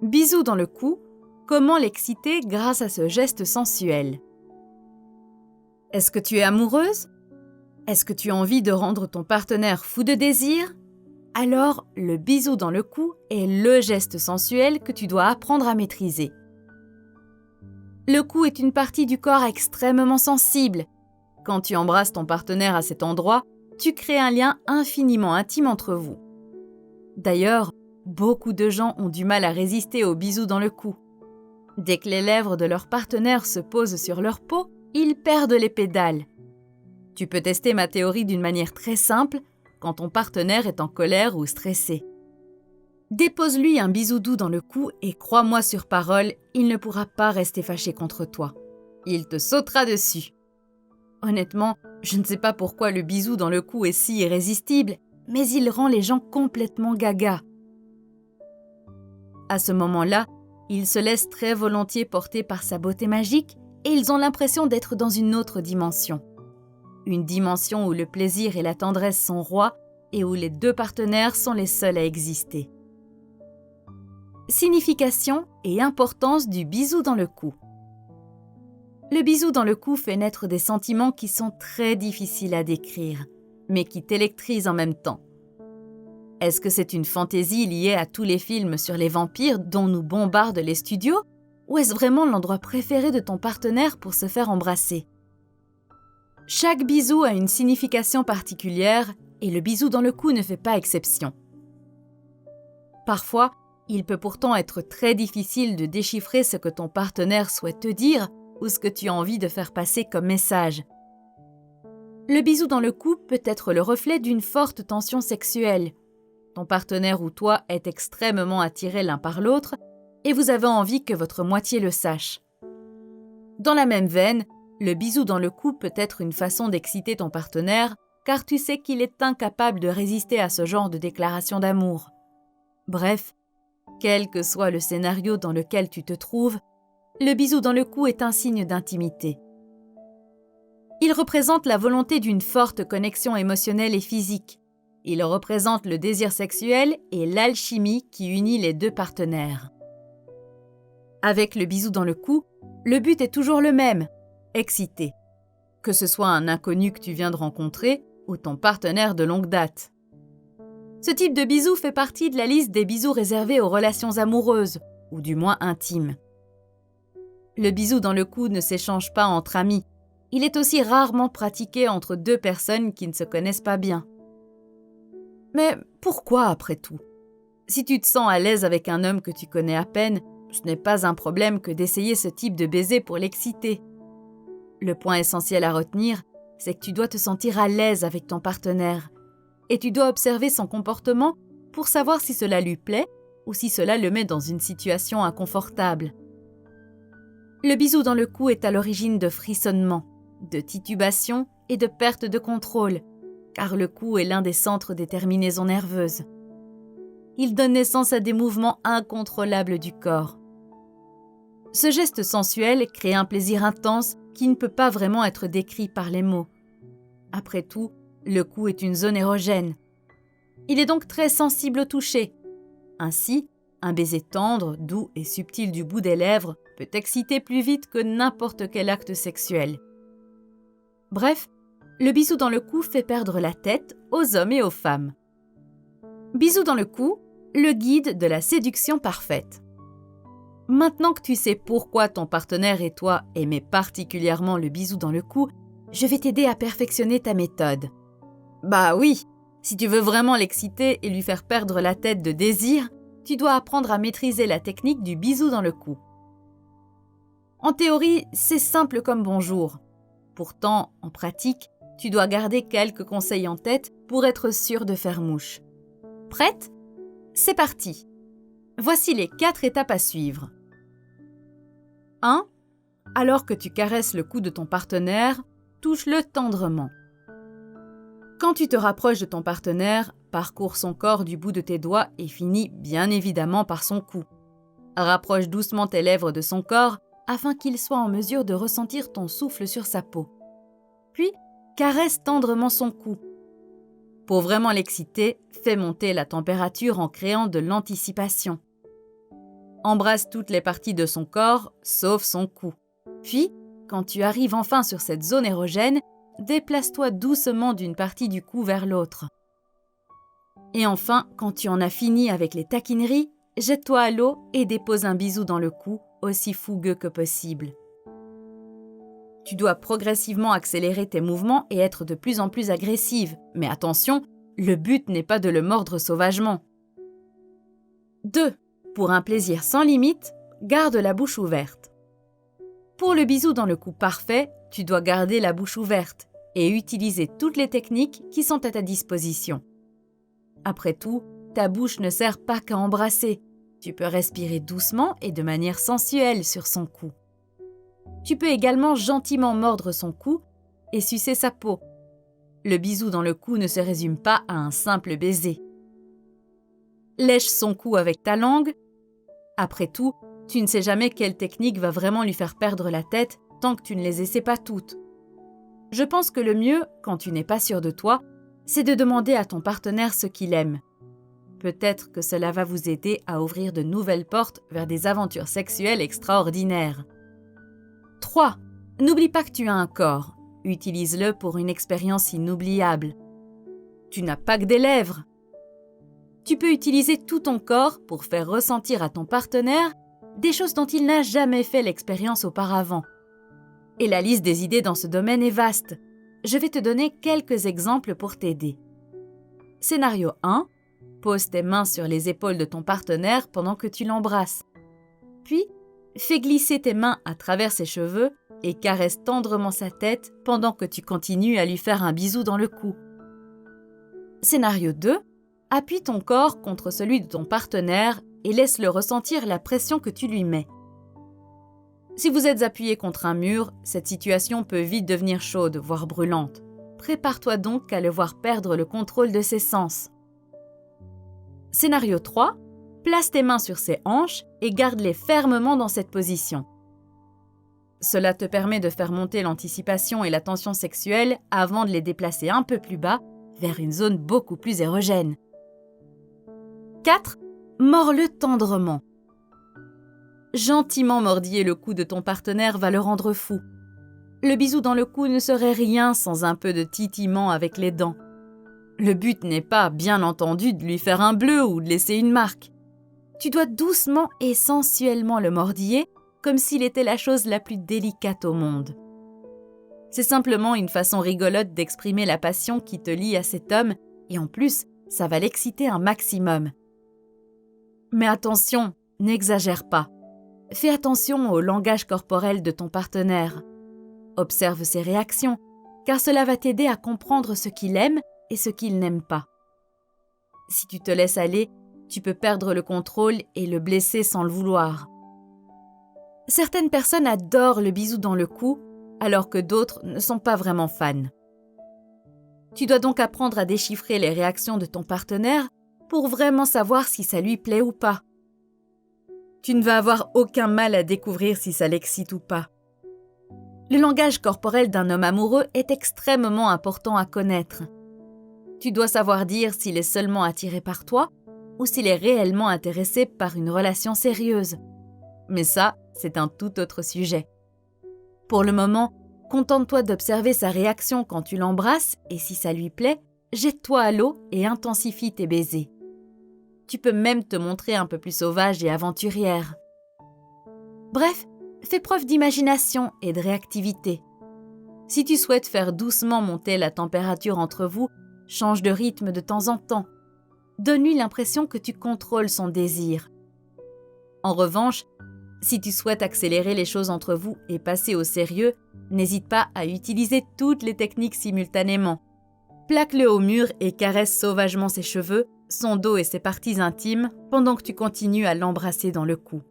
Bisou dans le cou, comment l'exciter grâce à ce geste sensuel? Est-ce que tu es amoureuse? Est-ce que tu as envie de rendre ton partenaire fou de désir? Alors, le bisou dans le cou est le geste sensuel que tu dois apprendre à maîtriser. Le cou est une partie du corps extrêmement sensible. Quand tu embrasses ton partenaire à cet endroit, tu crées un lien infiniment intime entre vous. D'ailleurs, beaucoup de gens ont du mal à résister aux bisous dans le cou. Dès que les lèvres de leur partenaire se posent sur leur peau, ils perdent les pédales. Tu peux tester ma théorie d'une manière très simple quand ton partenaire est en colère ou stressé. Dépose-lui un bisou doux dans le cou et crois-moi sur parole, il ne pourra pas rester fâché contre toi. Il te sautera dessus. Honnêtement, je ne sais pas pourquoi le bisou dans le cou est si irrésistible, mais il rend les gens complètement gaga. À ce moment-là, ils se laissent très volontiers porter par sa beauté magique et ils ont l'impression d'être dans une autre dimension. Une dimension où le plaisir et la tendresse sont rois et où les deux partenaires sont les seuls à exister. Signification et importance du bisou dans le cou. Le bisou dans le cou fait naître des sentiments qui sont très difficiles à décrire, mais qui t'électrisent en même temps. Est-ce que c'est une fantaisie liée à tous les films sur les vampires dont nous bombardent les studios, ou est-ce vraiment l'endroit préféré de ton partenaire pour se faire embrasser? Chaque bisou a une signification particulière et le bisou dans le cou ne fait pas exception. Parfois, il peut pourtant être très difficile de déchiffrer ce que ton partenaire souhaite te dire ou ce que tu as envie de faire passer comme message. Le bisou dans le cou peut être le reflet d'une forte tension sexuelle. Ton partenaire ou toi est extrêmement attirés l'un par l'autre et vous avez envie que votre moitié le sache. Dans la même veine, le bisou dans le cou peut être une façon d'exciter ton partenaire car tu sais qu'il est incapable de résister à ce genre de déclaration d'amour. Bref, quel que soit le scénario dans lequel tu te trouves, le bisou dans le cou est un signe d'intimité. Il représente la volonté d'une forte connexion émotionnelle et physique. Il représente le désir sexuel et l'alchimie qui unit les deux partenaires. Avec le bisou dans le cou, le but est toujours le même, exciter. Que ce soit un inconnu que tu viens de rencontrer ou ton partenaire de longue date. Ce type de bisou fait partie de la liste des bisous réservés aux relations amoureuses, ou du moins intimes. Le bisou dans le cou ne s'échange pas entre amis. Il est aussi rarement pratiqué entre deux personnes qui ne se connaissent pas bien. Mais pourquoi après tout? Si tu te sens à l'aise avec un homme que tu connais à peine, ce n'est pas un problème que d'essayer ce type de baiser pour l'exciter. Le point essentiel à retenir, c'est que tu dois te sentir à l'aise avec ton partenaire. Et tu dois observer son comportement pour savoir si cela lui plaît ou si cela le met dans une situation inconfortable. Le bisou dans le cou est à l'origine de frissonnements, de titubation et de perte de contrôle, car le cou est l'un des centres des terminaisons nerveuses. Il donne naissance à des mouvements incontrôlables du corps. Ce geste sensuel crée un plaisir intense qui ne peut pas vraiment être décrit par les mots. Après tout, le cou est une zone érogène. Il est donc très sensible au toucher. Ainsi, un baiser tendre, doux et subtil du bout des lèvres peut exciter plus vite que n'importe quel acte sexuel. Bref, le bisou dans le cou fait perdre la tête aux hommes et aux femmes. Bisou dans le cou, le guide de la séduction parfaite. Maintenant que tu sais pourquoi ton partenaire et toi aimez particulièrement le bisou dans le cou, je vais t'aider à perfectionner ta méthode. Bah oui, si tu veux vraiment l'exciter et lui faire perdre la tête de désir, tu dois apprendre à maîtriser la technique du bisou dans le cou. En théorie, c'est simple comme bonjour. Pourtant, en pratique, tu dois garder quelques conseils en tête pour être sûr de faire mouche. Prête? C'est parti! Voici les 4 étapes à suivre. 1. Alors que tu caresses le cou de ton partenaire, touche-le tendrement. Quand tu te rapproches de ton partenaire, parcours son corps du bout de tes doigts et finis bien évidemment par son cou. Rapproche doucement tes lèvres de son corps afin qu'il soit en mesure de ressentir ton souffle sur sa peau. Puis, caresse tendrement son cou. Pour vraiment l'exciter, fais monter la température en créant de l'anticipation. Embrasse toutes les parties de son corps, sauf son cou. Puis, quand tu arrives enfin sur cette zone érogène, déplace-toi doucement d'une partie du cou vers l'autre. Et enfin, quand tu en as fini avec les taquineries, jette-toi à l'eau et dépose un bisou dans le cou, aussi fougueux que possible. Tu dois progressivement accélérer tes mouvements et être de plus en plus agressive. Mais attention, le but n'est pas de le mordre sauvagement. 2. Pour un plaisir sans limite, garde la bouche ouverte. Pour le bisou dans le cou parfait, tu dois garder la bouche ouverte et utiliser toutes les techniques qui sont à ta disposition. Après tout, ta bouche ne sert pas qu'à embrasser. Tu peux respirer doucement et de manière sensuelle sur son cou. Tu peux également gentiment mordre son cou et sucer sa peau. Le bisou dans le cou ne se résume pas à un simple baiser. Lèche son cou avec ta langue. Après tout, tu ne sais jamais quelle technique va vraiment lui faire perdre la tête tant que tu ne les essaies pas toutes. Je pense que le mieux, quand tu n'es pas sûr de toi, c'est de demander à ton partenaire ce qu'il aime. Peut-être que cela va vous aider à ouvrir de nouvelles portes vers des aventures sexuelles extraordinaires. 3. N'oublie pas que tu as un corps. Utilise-le pour une expérience inoubliable. Tu n'as pas que des lèvres. Tu peux utiliser tout ton corps pour faire ressentir à ton partenaire des choses dont il n'a jamais fait l'expérience auparavant. Et la liste des idées dans ce domaine est vaste. Je vais te donner quelques exemples pour t'aider. Scénario 1. Pose tes mains sur les épaules de ton partenaire pendant que tu l'embrasses. Puis, fais glisser tes mains à travers ses cheveux et caresse tendrement sa tête pendant que tu continues à lui faire un bisou dans le cou. Scénario 2. Appuie ton corps contre celui de ton partenaire et laisse-le ressentir la pression que tu lui mets. Si vous êtes appuyé contre un mur, cette situation peut vite devenir chaude, voire brûlante. Prépare-toi donc à le voir perdre le contrôle de ses sens. Scénario 3. Place tes mains sur ses hanches et garde-les fermement dans cette position. Cela te permet de faire monter l'anticipation et la tension sexuelle avant de les déplacer un peu plus bas vers une zone beaucoup plus érogène. 4. Mords-le tendrement. Gentiment mordiller le cou de ton partenaire va le rendre fou. Le bisou dans le cou ne serait rien sans un peu de titillement avec les dents. Le but n'est pas, bien entendu, de lui faire un bleu ou de laisser une marque. Tu dois doucement et sensuellement le mordiller, comme s'il était la chose la plus délicate au monde. C'est simplement une façon rigolote d'exprimer la passion qui te lie à cet homme, et en plus, ça va l'exciter un maximum. Mais attention, n'exagère pas. Fais attention au langage corporel de ton partenaire. Observe ses réactions, car cela va t'aider à comprendre ce qu'il aime et ce qu'il n'aime pas. Si tu te laisses aller, tu peux perdre le contrôle et le blesser sans le vouloir. Certaines personnes adorent le bisou dans le cou, alors que d'autres ne sont pas vraiment fans. Tu dois donc apprendre à déchiffrer les réactions de ton partenaire pour vraiment savoir si ça lui plaît ou pas. Tu ne vas avoir aucun mal à découvrir si ça l'excite ou pas. Le langage corporel d'un homme amoureux est extrêmement important à connaître. Tu dois savoir dire s'il est seulement attiré par toi ou s'il est réellement intéressé par une relation sérieuse. Mais ça, c'est un tout autre sujet. Pour le moment, contente-toi d'observer sa réaction quand tu l'embrasses et si ça lui plaît, jette-toi à l'eau et intensifie tes baisers. Tu peux même te montrer un peu plus sauvage et aventurière. Bref, fais preuve d'imagination et de réactivité. Si tu souhaites faire doucement monter la température entre vous, change de rythme de temps en temps. Donne-lui l'impression que tu contrôles son désir. En revanche, si tu souhaites accélérer les choses entre vous et passer au sérieux, n'hésite pas à utiliser toutes les techniques simultanément. Plaque-le au mur et caresse sauvagement ses cheveux, son dos et ses parties intimes pendant que tu continues à l'embrasser dans le cou.